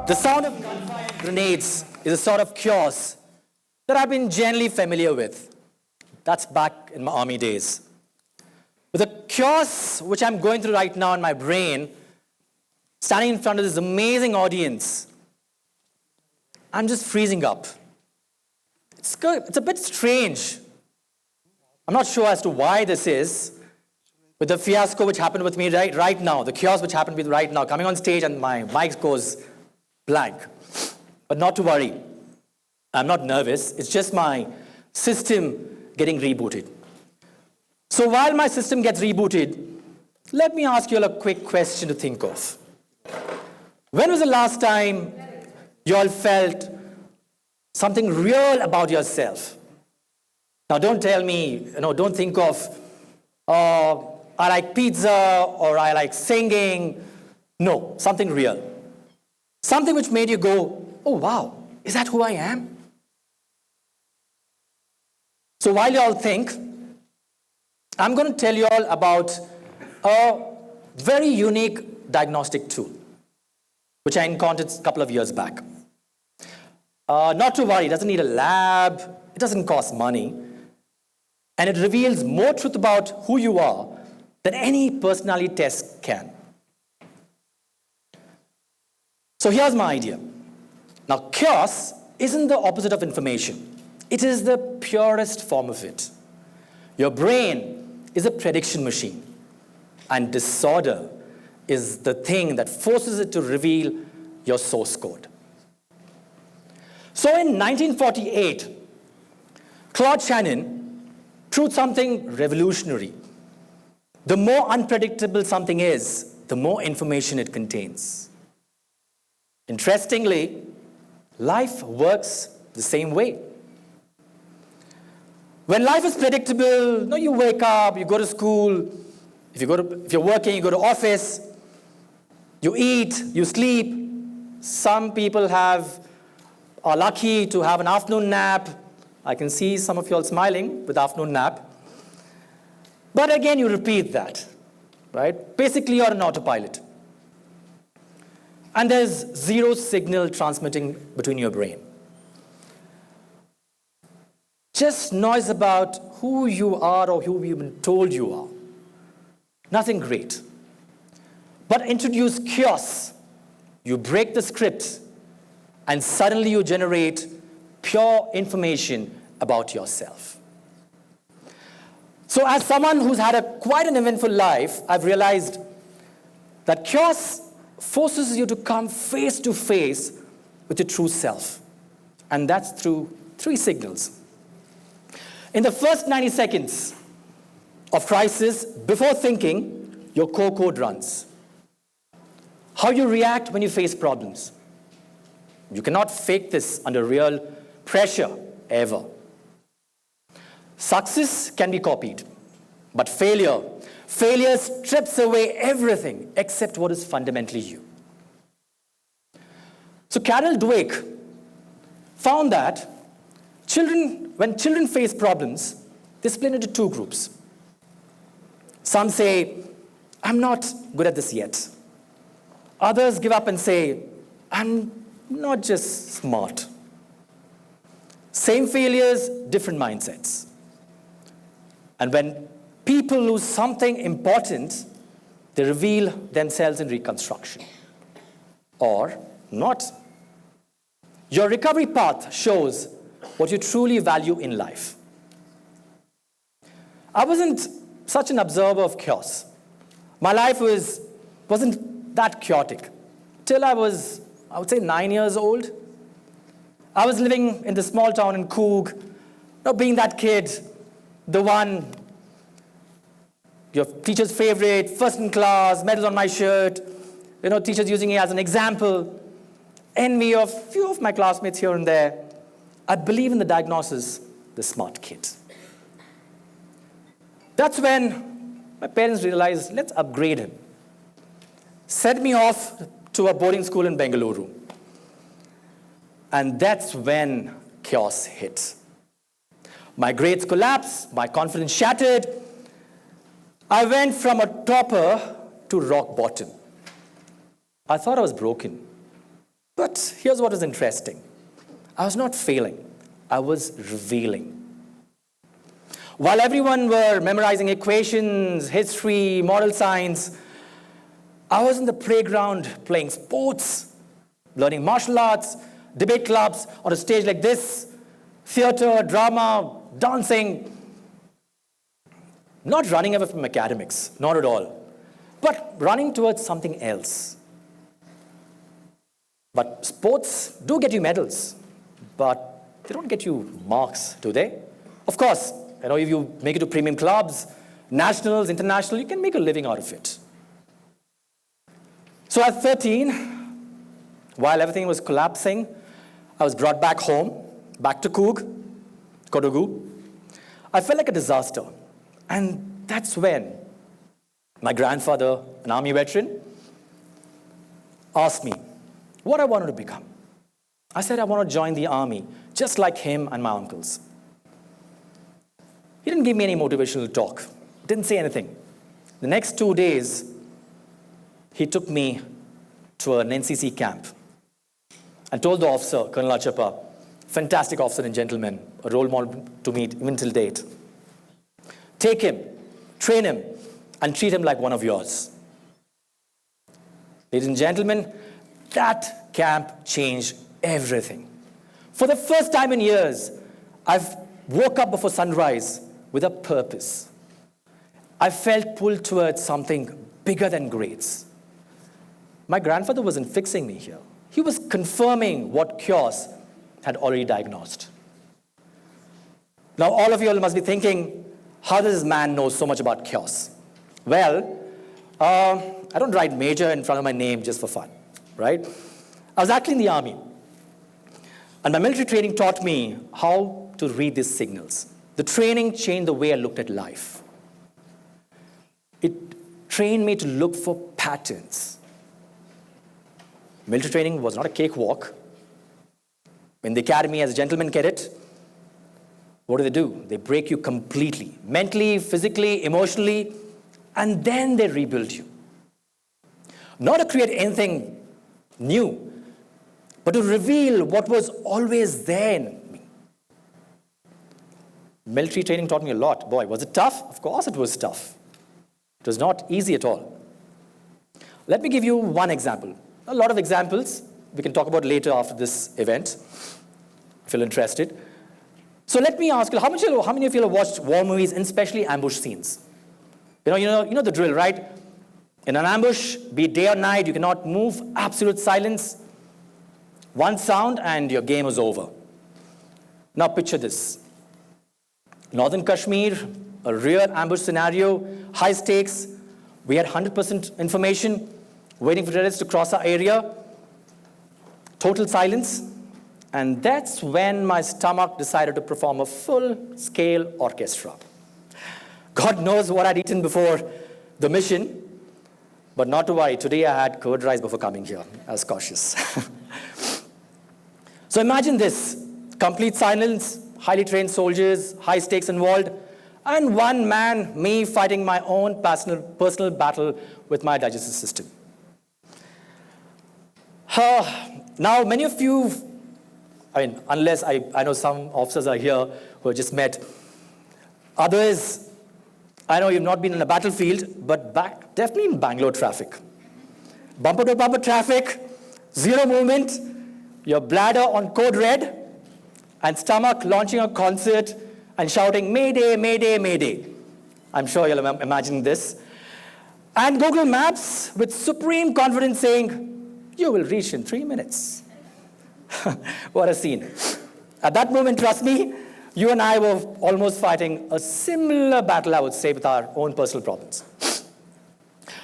The sound of gunfire and grenades is a sort of chaos that I've been generally familiar with. That's back in my army days. But the chaos which I'm going through right now in my brain, standing in front of this amazing audience, I'm just freezing up. It's a bit strange. I'm not sure as to why this is, with the fiasco which happened with me right now, the chaos which happened with me right now, coming on stage and my mic goes blank. But not to worry. I'm not nervous. It's just my system getting rebooted. So while my system gets rebooted, let me ask you all a quick question to think of. When was the last time you all felt something real about yourself? Now don't tell me, don't think of, I like pizza or I like singing. No, something real. Something which made you go, oh wow, is that who I am? So while you all think, I'm going to tell you all about a very unique diagnostic tool, which I encountered a couple of years back. Not to worry, it doesn't need a lab, it doesn't cost money, and it reveals more truth about who you are than any personality test can. So here's my idea. Now, chaos isn't the opposite of information. It is the purest form of it. Your brain is a prediction machine, and disorder is the thing that forces it to reveal your source code. So in 1948, Claude Shannon proved something revolutionary. The more unpredictable something is, the more information it contains. Interestingly, life works the same way. When life is predictable, you wake up, you go to school, if you're working, you go to office, you eat, you sleep. Some people are lucky to have an afternoon nap. I can see some of you all smiling with afternoon nap. But again, you repeat that, right? Basically, you're an autopilot. And there's zero signal transmitting between your brain. Just noise about who you are or who you've been told you are. Nothing great. But introduce chaos. You break the script, and suddenly you generate pure information about yourself. So as someone who's had quite an eventful life, I've realized that chaos forces you to come face to face with your true self. And that's through 3 signals. In the first 90 seconds of crisis, before thinking, your core code runs. How you react when you face problems. You cannot fake this under real pressure, ever. Success can be copied, but failure strips away everything except what is fundamentally you. So Carol Dweck found that when children face problems, they split into 2 groups. Some say, I'm not good at this yet. Others give up and say, I'm not just smart. Same failures, different mindsets. And when people lose something important, they reveal themselves in reconstruction. Or not. Your recovery path shows what you truly value in life. I wasn't such an observer of chaos. My life wasn't that chaotic. Till I was, I would say, 9 years old. I was living in the small town in Coog, being that kid, the one, your teacher's favorite, first in class, medals on my shirt, teachers using it as an example, envy of a few of my classmates here and there. I believe in the diagnosis, the smart kid. That's when my parents realized, let's upgrade him. Sent me off to a boarding school in Bengaluru. And that's when chaos hit. My grades collapsed, my confidence shattered. I went from a topper to rock bottom. I thought I was broken. But here's what is interesting. I was not failing. I was revealing. While everyone were memorizing equations, history, moral science, I was in the playground playing sports, learning martial arts, debate clubs, on a stage like this, theater, drama, dancing. Not running away from academics, not at all, but running towards something else. But sports do get you medals, but they don't get you marks, do they? Of course, if you make it to premium clubs, nationals, international, you can make a living out of it. So at 13, while everything was collapsing, I was brought back home, back to Kodagu. I felt like a disaster. And that's when my grandfather, an army veteran, asked me what I wanted to become. I said I want to join the army, just like him and my uncles. He didn't give me any motivational talk, didn't say anything. The next 2 days, he took me to an NCC camp and told the officer, Colonel Kuttapa, fantastic officer and gentleman, a role model to me even till date. Take him, train him, and treat him like one of yours. Ladies and gentlemen, that camp changed everything. For the first time in years, I've woke up before sunrise with a purpose. I felt pulled towards something bigger than grades. My grandfather wasn't fixing me here. He was confirming what chaos had already diagnosed. Now, all of you all must be thinking, how does this man know so much about chaos? Well, I don't write major in front of my name just for fun, right? I was actually in the army. And my military training taught me how to read these signals. The training changed the way I looked at life. It trained me to look for patterns. Military training was not a cakewalk. In the academy as a gentleman cadet, what do? They break you completely, mentally, physically, emotionally, and then they rebuild you. Not to create anything new, but to reveal what was always there in me. Military training taught me a lot. Boy, was it tough? Of course it was tough. It was not easy at all. Let me give you one example. A lot of examples we can talk about later after this event, if you're interested. So let me ask you, how many of you have watched war movies, and especially ambush scenes? You know the drill, right? In an ambush, be it day or night, you cannot move, absolute silence. One sound and your game is over. Now picture this. Northern Kashmir, a real ambush scenario, high stakes. We had 100% information, waiting for terrorists to cross our area. Total silence. And that's when my stomach decided to perform a full-scale orchestra. God knows what I'd eaten before the mission, but not to worry. Today I had curd rice before coming here. I was cautious. So imagine this, complete silence, highly trained soldiers, high stakes involved, and one man, me fighting my own personal battle with my digestive system. Now, many of you, unless I know some officers are here who have just met. Others, I know you've not been in a battlefield, but definitely in Bangalore traffic. Bumper to bumper traffic, zero movement, your bladder on code red, and stomach launching a concert and shouting, Mayday, Mayday, Mayday. I'm sure you'll imagine this. And Google Maps with supreme confidence saying, you will reach in 3 minutes. What a scene. At that moment, trust me, you and I were almost fighting a similar battle, I would say, with our own personal problems.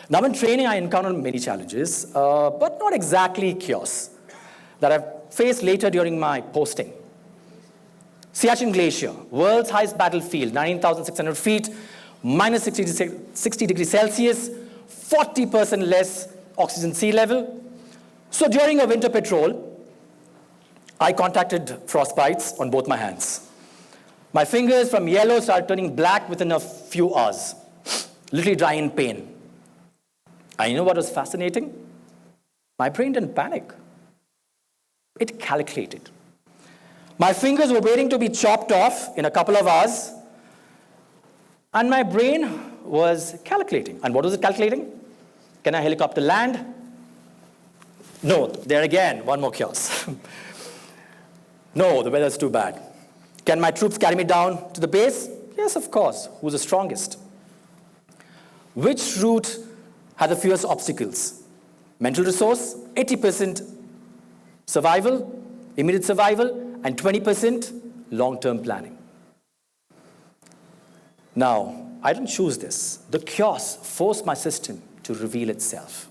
Now, in training, I encountered many challenges, but not exactly chaos, that I've faced later during my posting. Siachen Glacier, world's highest battlefield, 19,600 feet, minus 60 degrees Celsius, 40% less oxygen sea level. So during a winter patrol, I contracted frostbites on both my hands. My fingers from yellow started turning black within a few hours, literally dry in pain. And you know what was fascinating? My brain didn't panic. It calculated. My fingers were waiting to be chopped off in a couple of hours, and my brain was calculating. And what was it calculating? Can a helicopter land? No, there again, one more chaos. No, the weather's too bad. Can my troops carry me down to the base? Yes, of course. Who's the strongest? Which route had the fewest obstacles? Mental resource, 80% survival, immediate survival, and 20% long-term planning. Now, I didn't choose this. The chaos forced my system to reveal itself.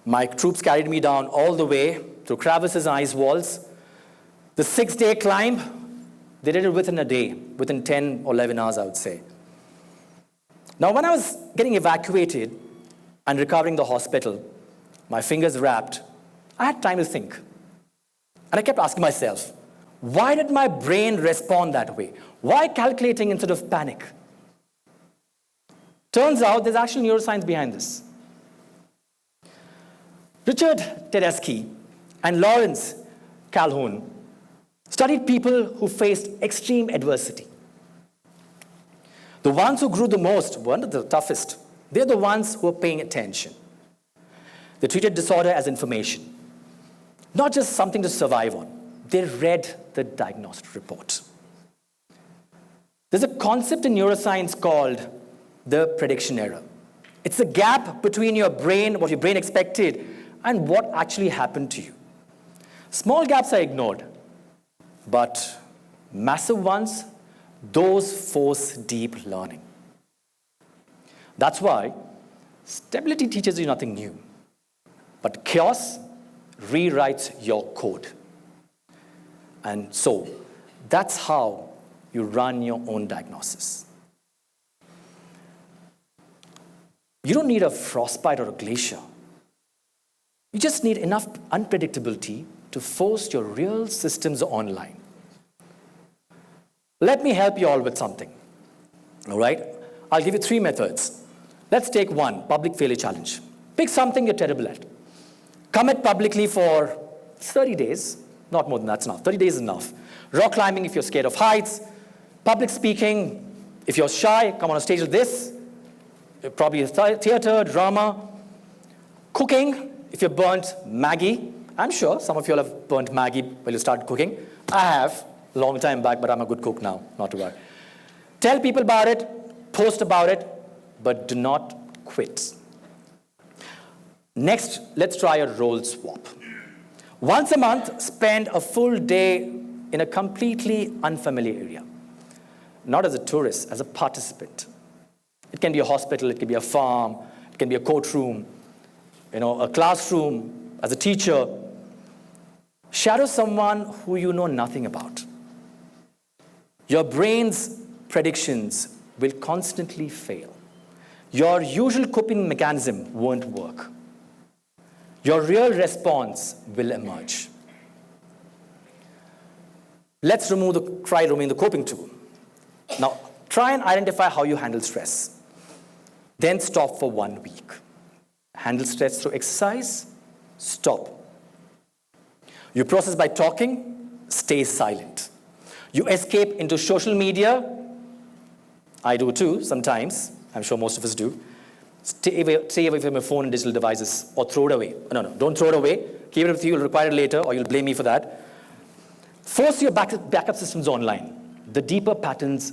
My troops carried me down all the way through crevices and ice walls. The 6-day climb, they did it within a day, within 10 or 11 hours, I would say. Now, when I was getting evacuated and recovering the hospital, my fingers wrapped, I had time to think. And I kept asking myself, why did my brain respond that way? Why calculating instead of panic? Turns out there's actual neuroscience behind this. Richard TEDxVSA and Lawrence Calhoun studied people who faced extreme adversity. The ones who grew the most weren't the toughest. They're the ones who were paying attention. They treated disorder as information, not just something to survive on. They read the diagnostic report. There's a concept in neuroscience called the prediction error. It's the gap between your brain, what your brain expected, and what actually happened to you. Small gaps are ignored, but massive ones, those force deep learning. That's why stability teaches you nothing new, but chaos rewrites your code. And so, that's how you run your own diagnosis. You don't need a frostbite or a glacier. You just need enough unpredictability to force your real systems online. Let me help you all with something. All right? I'll give you 3 methods. Let's take one, public failure challenge. Pick something you're terrible at. Commit publicly for 30 days. Not more than that's enough. 30 days is enough. Rock climbing if you're scared of heights. Public speaking, if you're shy, come on a stage like this. Probably theater, drama. Cooking, if you're burnt Maggie. I'm sure some of you all have burnt Maggie when you started cooking. I have, a long time back, but I'm a good cook now, not to worry. Tell people about it, post about it, but do not quit. Next, let's try a role swap. Once a month, spend a full day in a completely unfamiliar area. Not as a tourist, as a participant. It can be a hospital, it can be a farm, it can be a courtroom, a classroom, as a teacher. Shadow someone who you know nothing about. Your brain's predictions will constantly fail. Your usual coping mechanism won't work. Your real response will emerge. Let's try removing the coping tool. Now, try and identify how you handle stress. Then stop for 1 week. Handle stress through exercise, stop. You process by talking, stay silent. You escape into social media. I do too, sometimes. I'm sure most of us do. Stay away from your phone and digital devices, or throw it away. No, don't throw it away. Keep it with you, you'll require it later, or you'll blame me for that. Force your backup systems online. The deeper patterns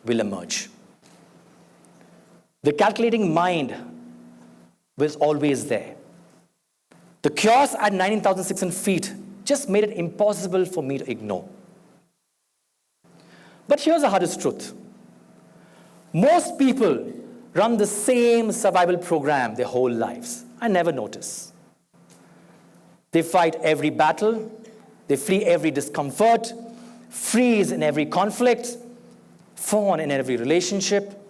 will emerge. The calculating mind was always there. The chaos at 19,600 feet just made it impossible for me to ignore. But here's the hardest truth. Most people run the same survival program their whole lives. I never notice. They fight every battle. They flee every discomfort, freeze in every conflict, fawn in every relationship.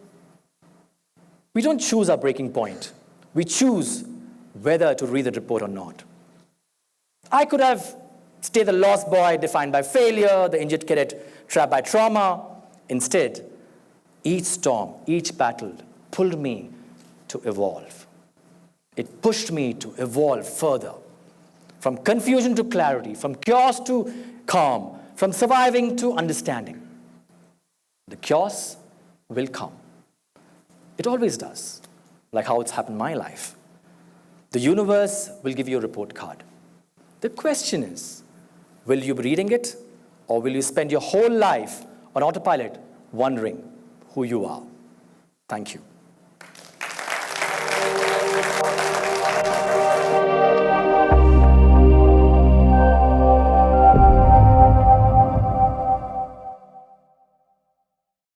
We don't choose our breaking point. We choose whether to read the report or not. I could have stayed the lost boy defined by failure, the injured cadet trapped by trauma. Instead, each storm, each battle pulled me to evolve. It pushed me to evolve further. from confusion to clarity, from chaos to calm, from surviving to understanding. The chaos will come. It always does, like how it's happened in my life. The universe will give you a report card. The question is, will you be reading it, or will you spend your whole life on autopilot wondering who you are? Thank you.